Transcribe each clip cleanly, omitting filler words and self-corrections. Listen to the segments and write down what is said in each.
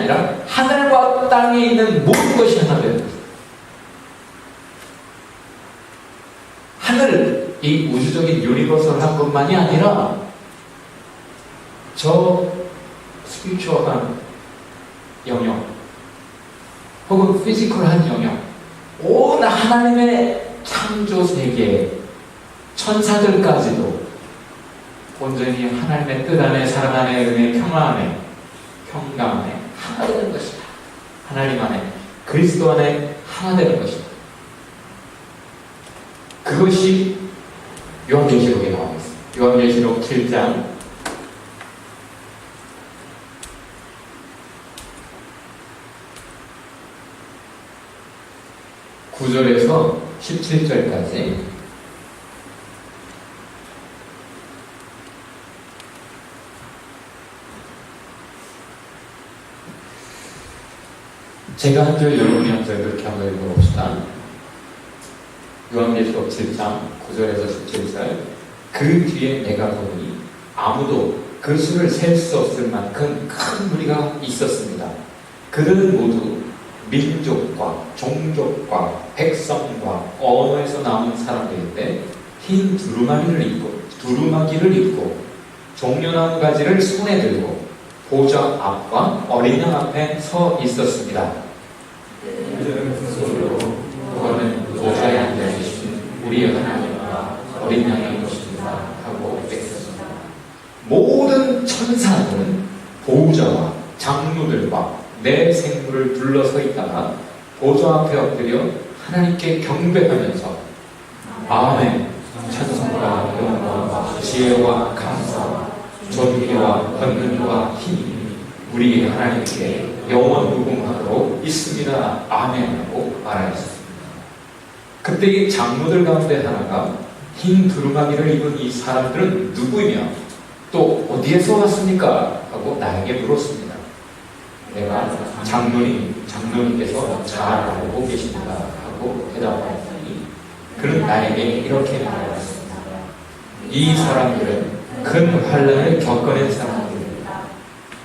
아니라 하늘과 땅에 있는 모든 것이 하나 되는 거예요. 하늘, 이 우주적인 유니버설한 것만이 아니라 저 스피리추얼한 영역 혹은 피지컬한 영역, 온 하나님의 창조 세계 천사들까지도 온전히 하나님의 뜻 안에, 사랑 안에, 은혜, 평화 안에, 평강 안에 하나 되는 것이다. 하나님 안에, 그리스도 안에 하나 되는 것이다. 그것이 요한계시록에 나와 있습니다. 요한계시록 7장 9절에서 17절까지 제가 한 절, 여러분이 한 절, 그렇게 한번 읽어봅시다. 요한계시록 7장 9절에서 17절. 그 뒤에 내가 보니 아무도 그 수를 셀 수 없을 만큼 큰 무리가 있었습니다. 그들은 모두 민족과 종족과 백성과 언어에서 나온 사람들인데 흰 두루마기를 입고 종려나무 가지를 손에 들고 보좌 앞과 어린 양 앞에 서 있었습니다. 그거는 보좌에 앉아계신 우리의 하나님과 어린 양의 것입니다 하고 맺었습니다. 모든 천사들은 보좌와 장로들과 내 생물을 둘러서 있다가 보좌 앞에 엎드려 하나님께 경배하면서 아멘, 찬송과 영광과 지혜와 감사와 존귀와 권능과 힘이 우리 하나님께 영원 무궁하도록 있습니다. 아멘 하고 말하였습니다. 그때 이 장로들 가운데 하나가 흰 두루마기를 입은 이 사람들은 누구이며 또 어디에서 왔습니까? 하고 나에게 물었습니다. 내가 장로님께서 잘 알고 계십니다 하고 대답하였더니 그는 나에게 이렇게 말하였습니다. 이 사람들은 큰 환난을 겪어낸 사람들입니다.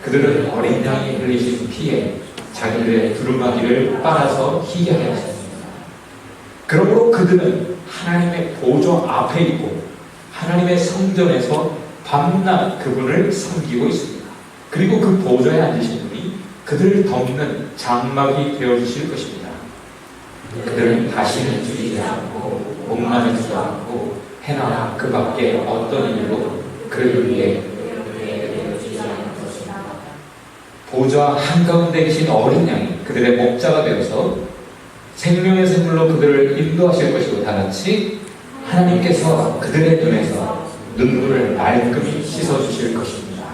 그들은 어린 양이 흘리신 피에 자기들의 두루마기를 빨아서 희게 하였습니다. 그러므로 그들은 하나님의 보좌 앞에 있고 하나님의 성전에서 밤낮 그분을 섬기고 있습니다. 그리고 그 보좌에 앉으신 분이 그들을 덮는 장막이 되어주실 것입니다. 그들은 다시는 죽이지 않고 목마르지도 않고 해나 그 밖에 어떤 일로 그를 위해 보좌 한가운데 계신 어린 양이 그들의 목자가 되어서 생명의 샘물로 그들을 인도하실 것이고 다같이 하나님께서 그들의 눈에서 눈물을 말끔히 씻어주실 것입니다.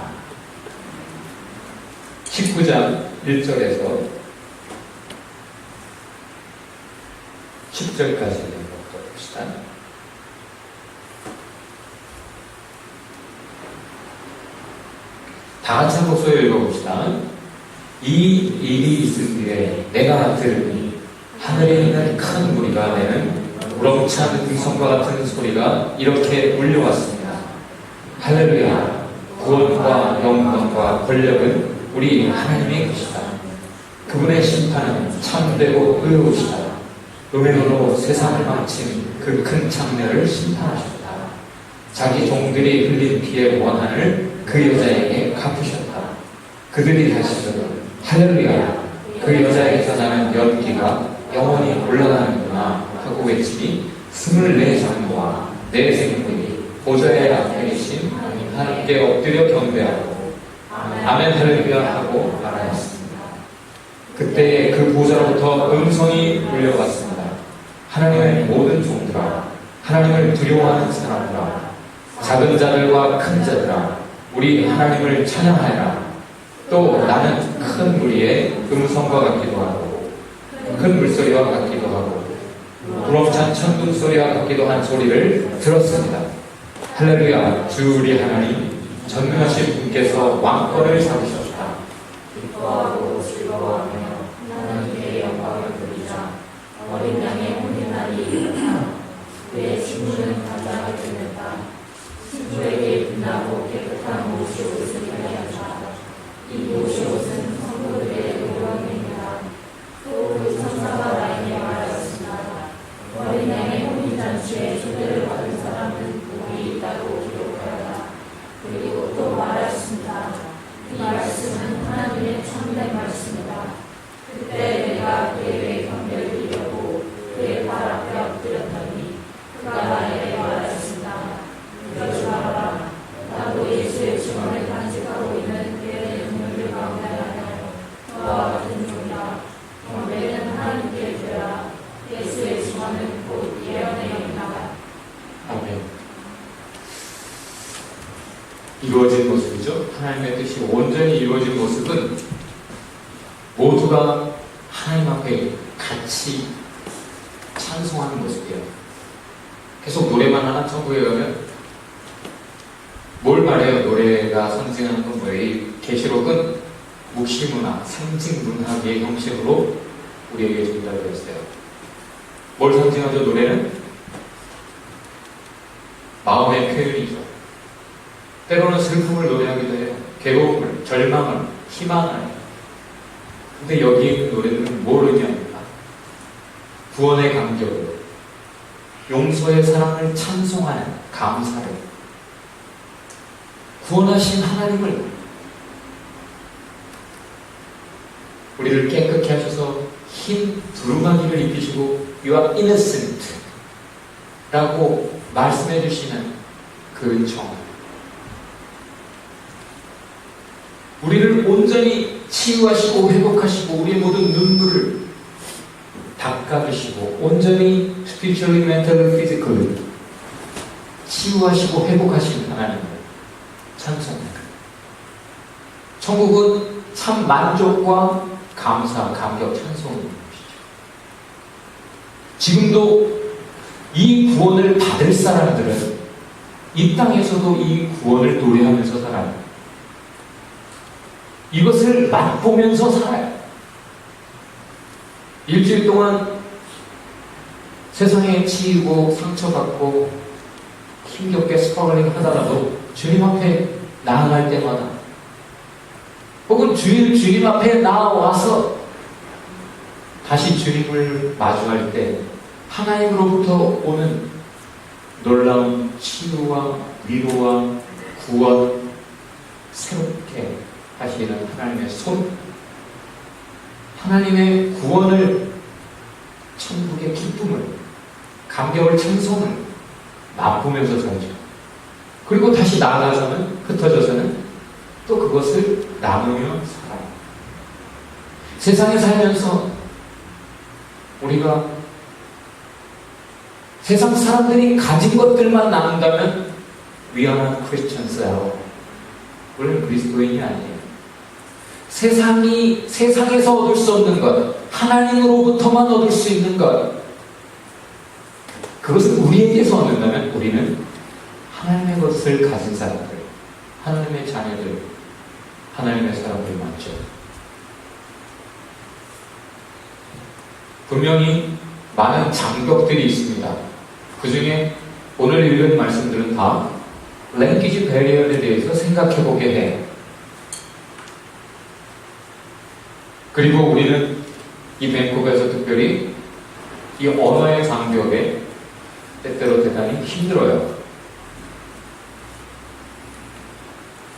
19장 1절에서 10절까지 읽어봅시다. 다 같이 한 목소리 읽어봅시다. 이 일이 있은 뒤에 내가 들으니 하늘에 있는 큰 무리가 내는 우렁찬 음성과 같은 소리가 이렇게 울려왔습니다. 할렐루야! 구원과 영광과 권력은 우리 하나님의 것이다. 그분의 심판은 참되고 의로우시다. 음행으로 세상을 망친 그 큰 창녀를 심판하셨다. 자기 종들이 흘린 피의 원한을 그 여자에게 갚으셨다. 그들이 다시는 할렐루야, 그 여자에게서 나는 연기가 영원히 올라가는구나 하고 외치니 24장로와 네 생물이 보좌에 앞에 계신 하나님께 엎드려 경배하고 아멘 할렐루야 하고 말하였습니다. 그때에 그 보좌로부터 음성이 울려왔습니다. 하나님의 모든 종들아, 하나님을 두려워하는 사람들아, 작은 자들과 큰 자들아, 우리 하나님을 찬양하여라. 또 나는 큰 무리의 음성과 같기도 하고 큰 물소리와 같기도 하고 우렁찬 천둥 소리와 같기도 한 소리를 들었습니다. 할렐루야, 주 우리 하나님 전능하신 분께서 왕권을 잡으셨다. 기뻐하고 즐거워하며 하나님께 영광을 돌리자. 어린 양의 혼인 날이 이르렀다. 그의 친구는 단장을 끝냈다. 친구에게 빛나고 깨끗한 옷이 옷을 입게 하셨다. 이 옷이 옷은 성도들의 하나님의 뜻이 온전히 이루어진 모습은 모두가 하나님 앞에 같이 찬송하는 모습이에요. 계속 노래만 하나 천국에 가면 뭘 말해요? 노래가 상징하는 건 뭐예요? 이 계시록은 묵시문화, 상징문학의 형식으로 우리에게 전달되어 있어요. 뭘 상징하죠? 노래는 마음의 표현이죠. 때로는 슬픔을 노래하기도 해요. 괴로움을, 절망을, 희망을. 근데 여기 있는 노래는 뭘 의미합니까? 구원의 감격을, 용서의 사랑을 찬송하는 감사를, 구원하신 하나님을, 우리를 깨끗게 하셔서 흰 두루마기를 입히시고 You are innocent 라고 말씀해 주시는 그 은총, 우리를 온전히 치유하시고 회복하시고 우리의 모든 눈물을 닦아주시고 온전히 spiritually, mentally, physically 치유하시고 회복하시는 하나님을 찬송합니다. 천국은 참 만족과 감사, 감격, 찬송을 것이죠. 지금도 이 구원을 받을 사람들은 이 땅에서도 이 구원을 노래하면서 살아요. 이것을 맛보면서 살아요. 일주일 동안 세상에 치이고 상처받고 힘겹게 스트러글링 하다가도 주님 앞에 나아갈 때마다 혹은 주님 앞에 나와서 다시 주님을 마주할 때 하나님으로부터 오는 놀라운 치유와 위로와 구원, 새롭게 하시는 하나님의 손, 하나님의 구원을, 천국의 기쁨을, 감격을, 찬송을 맛보면서 살죠. 그리고 다시 나아가서는, 흩어져서는 또 그것을 나누며 살아요. 세상에 살면서 우리가 세상 사람들이 가진 것들만 나눈다면 We are not Christians예요. 우리는 그리스도인이 아니에요. 세상에서 얻을 수 없는 것, 하나님으로부터만 얻을 수 있는 것, 그것을 우리에게서 얻는다면 우리는 하나님의 것을 가진 사람들, 하나님의 자녀들, 하나님의 사람들 맞죠. 분명히 많은 장벽들이 있습니다. 그 중에 오늘 읽은 말씀들은 다 랭귀지 배리어에 대해서 생각해보게 해요. 그리고 우리는 이 밴쿠버에서 특별히 이 언어의 장벽에 때때로 대단히 힘들어요.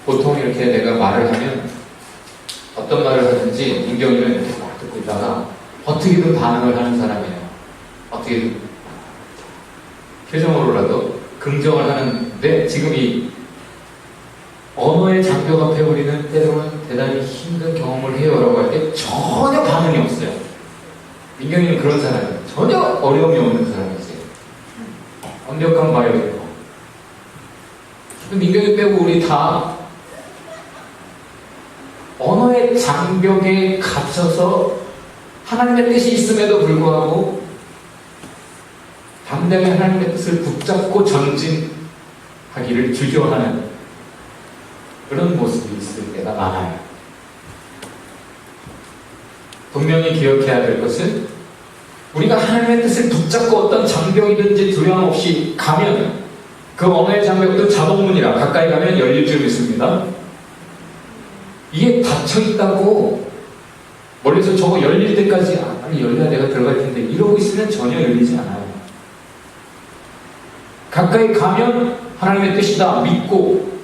보통 이렇게 내가 말을 하면 어떤 말을 하든지 민경이는 이렇게 막 듣고 있다가 어떻게든 반응을 하는 사람이에요. 어떻게든 표정으로라도 긍정을 하는데 지금 이 언어의 장벽 앞에 우리는 때로는 대단히 힘든 경험을 해요 라고 할 때 전혀 반응이 없어요. 민경이는 그런 사람이에요. 전혀 어려움이 없는 사람이지. 완벽한 바이올이고. 민경이 빼고 우리 다 언어의 장벽에 갇혀서 하나님의 뜻이 있음에도 불구하고 당당히 하나님의 뜻을 붙잡고 전진하기를 주저하는 그런 모습이 있을 때가 많아요. 분명히 기억해야 될 것은 우리가 하나님의 뜻을 붙잡고 어떤 장벽이든지 두려움 없이 가면 그 언어의 장벽도 자동문이라 가까이 가면 열릴 줄 믿습니다. 이게 닫혀있다고 멀리서 저거 열릴 때까지 빨리 열려야 내가 들어갈 텐데 이러고 있으면 전혀 열리지 않아요. 가까이 가면 하나님의 뜻이다 믿고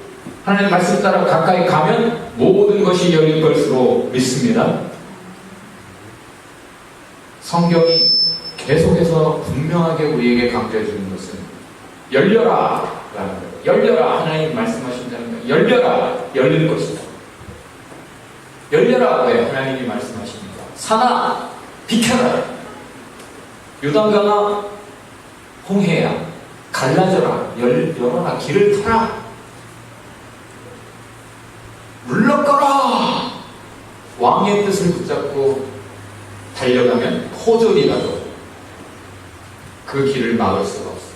하나님의 말씀 따라 가까이 가면 모든 것이 열릴 것으로 믿습니다. 성경이 계속해서 분명하게 우리에게 강조해 주는 것은 열려라 라는 거예요. 열려라. 하나님 말씀하신다는 거예요. 열려라. 열릴 것이다. 열려라. 왜? 하나님이 말씀하십니다. 산아 비켜라. 요단강아 홍해야 갈라져라. 열어라. 길을 터라. 물러거라! 왕의 뜻을 붙잡고 달려가면 포졸이라도 그 길을 막을 수가 없어요.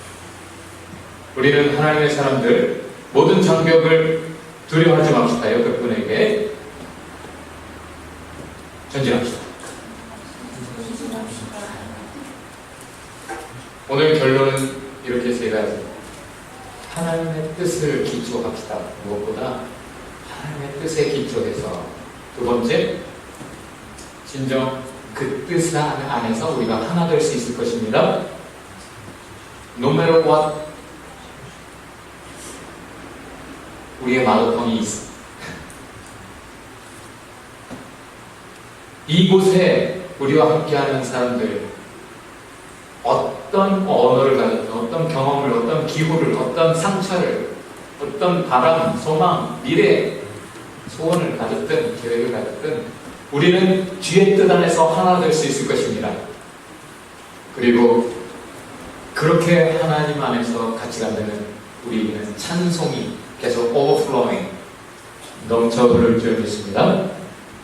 우리는 하나님의 사람들 모든 장벽을 두려워하지 맙시다요. 그분에게 전진합시다. 오늘 결론은 이렇게 세 가지. 하나님의 뜻을 기초합시다. 무엇보다 하나님의 뜻에 기초해서 두 번째, 진정 그 뜻 안에서 우리가 하나 될 수 있을 것입니다. No matter what, 우리의 마더텅이 있어. 이곳에 우리와 함께하는 사람들, 어떤 언어를 가졌든, 어떤 경험을, 어떤 기후를, 어떤 상처를, 어떤 바람, 소망, 미래, 소원을 가졌든, 계획을 가졌든, 우리는 주의 뜻 안에서 하나 될 수 있을 것입니다. 그리고 그렇게 하나님 안에서 같이 가면 우리는 찬송이 계속 overflowing, 넘쳐 흐를 줄 믿습니다.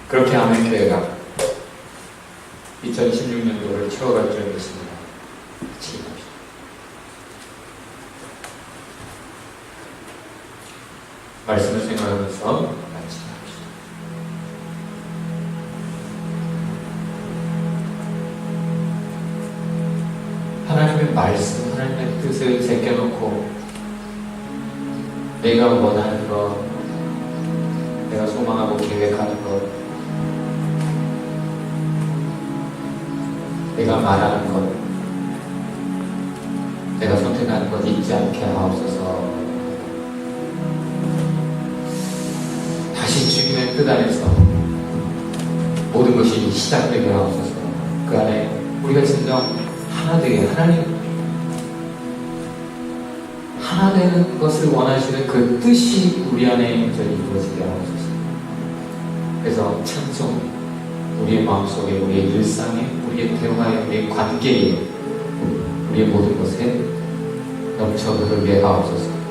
그렇게 하면 교회가 2016년도를 채워갈 줄 믿습니다. 같이 합시다. 말씀을 생각하면서 마치겠습니다. 하나님의 말씀, 하나님의 뜻을 제껴놓고 내가 원하는 것, 내가 소망하고 계획하는 것, 내가 말하는 것, 내가 선택하는 것 잊지 않게 하옵소서. 다시 주님의 뜻 안에서 모든 것이 시작되게 하옵소서. 그 안에 우리가 진정 하나 되게, 하나 되는 것을 원하시는 그 뜻이 우리 안에 온전히 이루어지게 하옵소서. 그래서 찬송, 우리의 마음속에, 우리의 일상에, 우리의 대화에, 우리의 관계에, 우리의 모든 것에 넘쳐 흐르게 하옵소서.